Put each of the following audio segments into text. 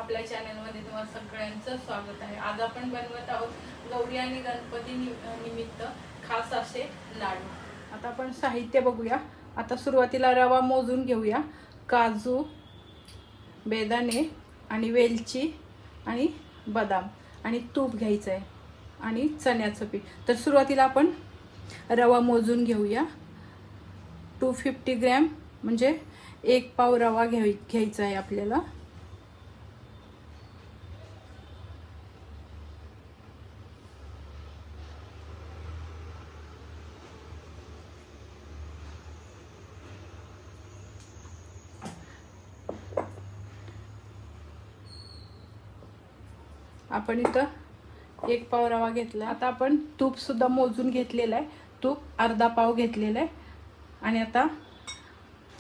आपल्या चॅनलमध्ये तुम्हाला सगळ्यांचं स्वागत आहे। आज आपण बनवत आहोत गौरी आणि गणपती निमित्त खास असे लाडू। आता आपण साहित्य बघूया। आता सुरुवातीला रवा मोजून घेऊया। काजू, बेदाणे आणि वेलची आणि बदाम आणि तूप घ्यायचं आहे आणि चण्याचं पीठ। तर सुरुवातीला आपण रवा मोजून घेऊया। 250 ग्रॅम म्हणजे 1 पाव रवा घ्यायचा आहे आपल्याला। आपण इथं 1 पाव रवा घेतला। आता आपण तूप सुद्धा मोजून घेतलेलं आहे। तूप अर्धा पाव घेतलेलं आहे आणि आता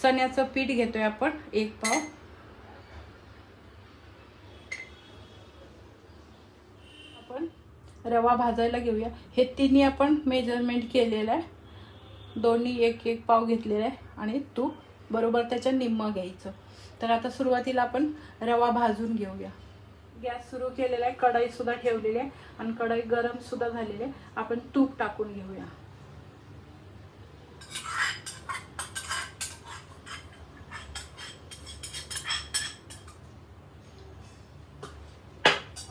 चण्याचं पीठ घेतोय आपण 1 पाव। आपण रवा भाजायला घेऊया। हे तिन्ही आपण मेजरमेंट केलेलं आहे। दोन्ही 1-1 पाव घेतलेला आहे आणि तूप बरोबर त्याच्या निम्म घ्यायचं। तर आता सुरुवातीला आपण रवा भाजून घेऊया। गॅस सुरू केलेला आहे, कढई सुद्धा ठेवलेली आहे आणि कढई गरम सुद्धा झालेली आहे। आपण तूप टाकून घेऊया।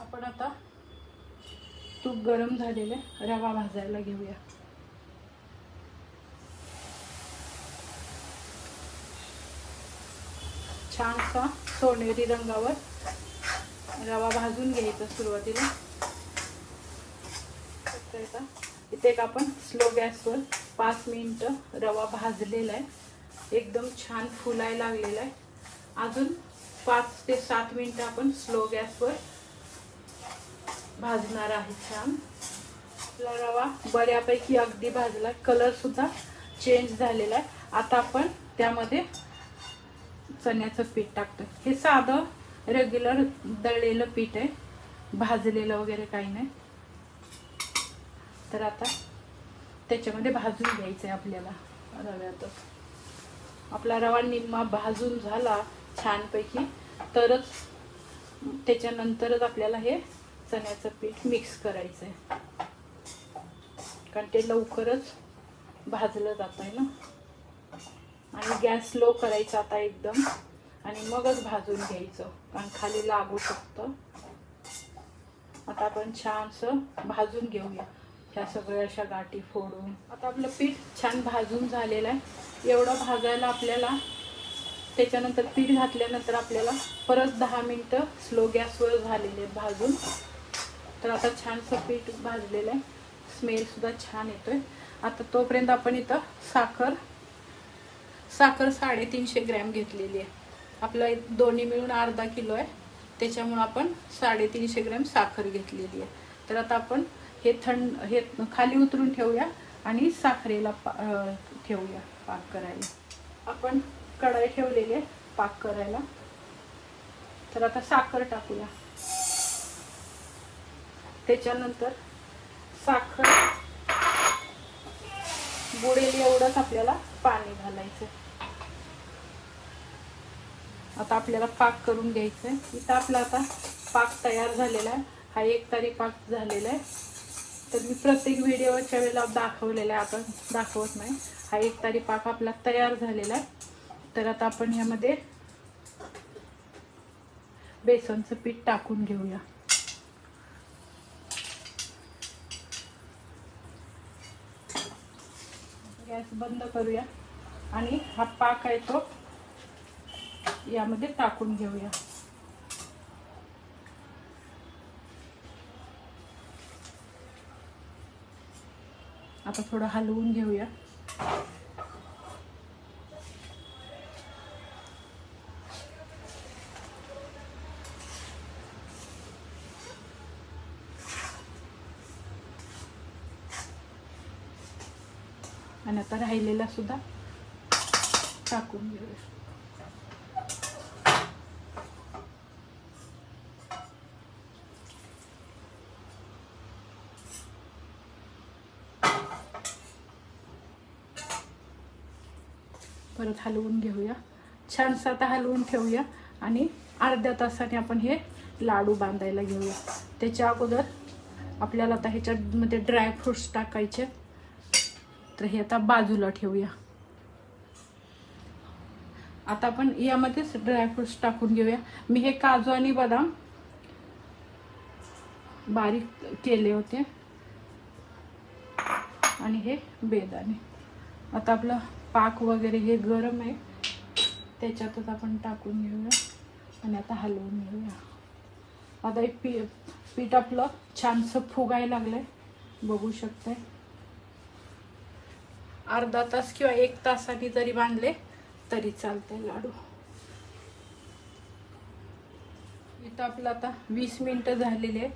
आपण आता तूप गरम झालेले रवा भाजायला घेऊया। छानसा सोनेरी रंगावर रवा भाजून घ्यायचा सुरुवातीला। इथे आपण स्लो गॅसवर 5 मिनिटं रवा भाजलेला आहे। एकदम छान फुलायला लागलेला आहे। अजून 5 ते 7 मिनिटं आपण स्लो गॅसवर भाजणार आहे। छान आपला रवा बऱ्यापैकी अगदी भाजला, कलर सुद्धा चेंज झालेला आहे। आता आपण त्यामध्ये चण्याचं पीठ टाकतो। हे साधं रेग्युलर दळलेलं पीठ आहे, भाजलेलं वगैरे काही नाही। तर आता त्याच्यामध्ये भाजून घ्यायचं आहे आपल्याला रव्यातच। आपला रवा निम्मा भाजून झाला छानपैकी तरच त्याच्यानंतरच आपल्याला हे चण्याचं पीठ मिक्स करायचं आहे, कारण ते लवकरच भाजलं जात आहे ना। आणि गॅस स्लो करायचा आता एकदम आणि मगच भाजून घ्यायचं, कारण खाली लागू शकतं। आता आपण छानसं भाजून घेऊया ह्या सगळ्या अशा गाठी फोडून। आता आपलं पीठ छान भाजून झालेलं आहे। एवढं भाजायला आपल्याला त्याच्यानंतर पीठ घातल्यानंतर आपल्याला परत 10 मिनिटं स्लो गॅसवर झालेले भाजून। तर आता छानसं पीठ भाजलेलं आहे, स्मेल सुद्धा छान येतोय। आता तोपर्यंत आपण इथं साखर 350 ग्रॅम घेतलेली आहे। आपलं दोन्ही मिळून अर्धा किलो आहे, त्याच्यामुळे आपण 350 ग्रॅम साखर घेतलेली आहे। तर आता आपण हे खाली उतरून ठेवूया आणि साखरेला ठेवूया पाक करायला। आपण कढई ठेवलेली आहे पाक करायला। तर आता साखर टाकूया। त्याच्यानंतर साखर बुडेल एवढंच आपल्याला पाणी घालायचं। आता आपल्याला पाक करून घ्यायचं आहे। इथं आपला आता पाक तयार झालेला आहे। हा एकतारी पाक झालेला आहे। तर मी प्रत्येक व्हिडिओच्या वेळेला दाखवलेला आहे, आता दाखवत नाही। हा एकतारी पाक आपला तयार झालेला आहे। तर आता आपण ह्यामध्ये बेसनचं पीठ टाकून घेऊया। गॅस बंद करूया आणि हा पाक आहे तो यामध्ये टाकून घेऊया। आता थोडं हलवून घेऊया। आणि आता राहिलेला सुद्धा टाकून घेऊया। परत हलवून घेऊया। छानसं आता हलवून ठेवूया आणि अर्ध्या तासाने आपण हे लाडू बांधायला घेऊया. त्याच्या अगोदर आपल्याला आता ह्याच्यामध्ये ड्रायफ्रुट्स टाकायचे, तर हे आता बाजूला ठेवूया. आता आपण यामध्येच ड्रायफ्रुट्स टाकून घेऊया. मी हे काजू आणि बदाम बारीक केले होते आणि हे बेदाणे. आता आपला पाक वगैरे हे गरम आहे, त्याच्यातच आपण टाकून घेऊया आणि आता हलवून घेऊया. आता हे पीठ आपलं छानसं फुगायला लागलंय, बघू शकताय. अर्धा तास किंवा 1 तासासाठी जरी बांधले तरी चालतंय लाडू. इथं आपलं आता 20 मिनिटं झालेली आहेत.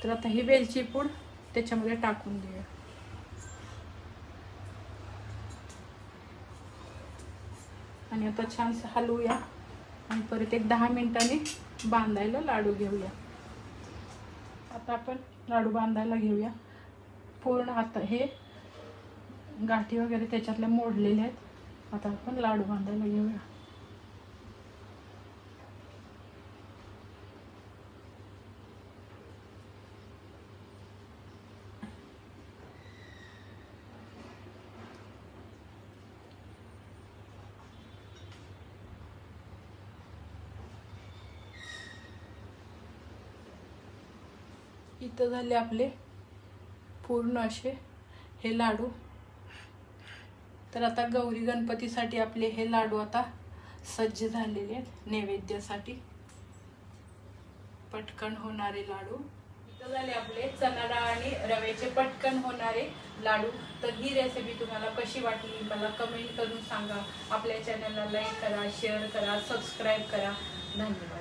तर आता ही वेलची पूड त्याच्यामध्ये टाकून देऊया. आणि आता छानसं हलवूया आणि परत एक 10 मिनिटांनी बांधायला लाडू घेऊया. आता आपण लाडू बांधायला घेऊया. पूर्ण आता हे गाठी वगैरे त्याच्यातल्या मोडलेल्या आहेत. आता आपण लाडू बांधायला घेऊया. इथं झाले आपले पूर्ण असे हे लाडू. तर आता गौरी गणपतीसाठी आपले हे लाडू आता सज्ज झालेले आहेत नैवेद्यासाठी. पटकन होणारे लाडू. इथं झाले आपले चणा डाळ आणि रव्याचे पटकन होणारे लाडू. तर ही रेसिपी तुम्हाला कशी वाटली मला कमेंट करून सांगा. आपल्या चॅनलला लाईक करा, शेअर करा, सबस्क्राईब करा. धन्यवाद.